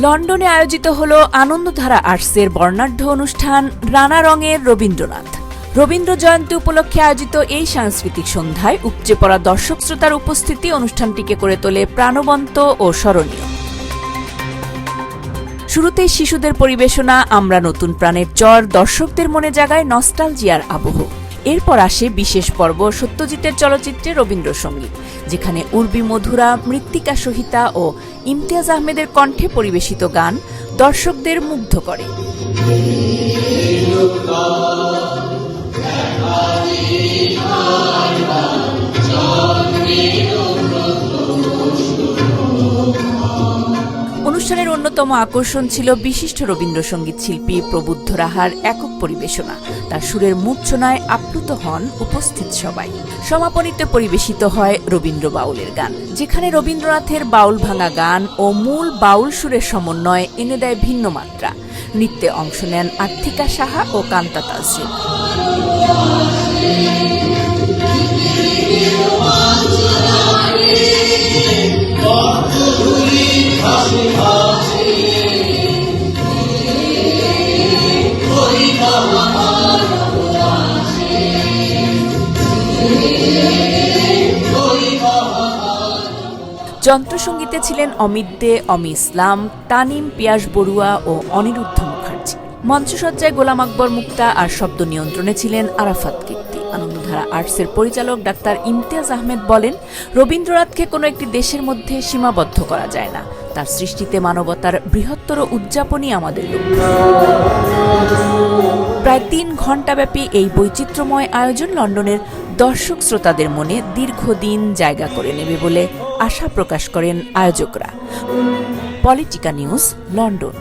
লন্ডনে আয়োজিত হল আনন্দধারা আর্টসের বর্ণাঢ্য অনুষ্ঠান রানা রঙের রবীন্দ্রনাথ। রবীন্দ্র জয়ন্তী উপলক্ষে আয়োজিত এই সাংস্কৃতিক সন্ধ্যায় উপচে পড়া দর্শক শ্রোতার উপস্থিতি অনুষ্ঠানটিকে করে তোলে প্রাণবন্ত ও স্মরণীয়। শুরুতেই শিশুদের পরিবেশনা আমরা নতুন প্রাণের চর দর্শকদের মনে জাগায় নস্টালজিয়ার আবহ। এরপর আসে বিশেষ পর্ব সত্যজিতের চলচ্চিত্রে রবীন্দ্রসঙ্গীত, যেখানে উর্বি মধুরা, মৃত্তিকা সহিতা ও ইমতিয়াজ আহমেদের কণ্ঠে পরিবেশিত গান দর্শকদের মুগ্ধ করে। অনুষ্ঠানের অন্যতম আকর্ষণ ছিল বিশিষ্ট রবীন্দ্রসঙ্গীত শিল্পী প্রবুদ্ধ রাহার একক পরিবেশনা। তার সুরের মূর্ছনায় আপ্লুত হন উপস্থিত সবাই। সমাপনীতে পরিবেশিত হয় রবীন্দ্র বাউলের গান, যেখানে রবীন্দ্রনাথের বাউল ভাঙা গান ও মূল বাউল সুরের সমন্বয় এনে দেয় ভিন্ন মাত্রা। নৃত্যে অংশ নেন আর্থিকা সাহা ও কান্তা তাজরিন। যন্ত্রসঙ্গীতে ছিলেন অমিত দে, অমি ইসলাম, তানিম, পিয়াস বড়ুয়া ও অনিরুদ্ধ মুখার্জি। মঞ্চসজ্জায় গোলাম আকবর মুক্তা আর শব্দ নিয়ন্ত্রণে ছিলেন আরাফাত কীর্তি। আনন্দধারা আর্টসের পরিচালক ডাক্তার ইমতিয়াজ আহমেদ বলেন, রবীন্দ্রনাথকে কোনো একটি দেশের মধ্যে সীমাবদ্ধ করা যায় না। তার সৃষ্টিতে মানবতার বৃহত্তর উদযাপনই আমাদের লক্ষ্য। প্রায় 3 ঘণ্টাব্যাপী এই বৈচিত্র্যময় আয়োজন লন্ডনের দর্শক শ্রোতাদের মনে দীর্ঘদিন জায়গা করে নেবে বলে আশা প্রকাশ করেন আয়োজকরা। Politica news, London.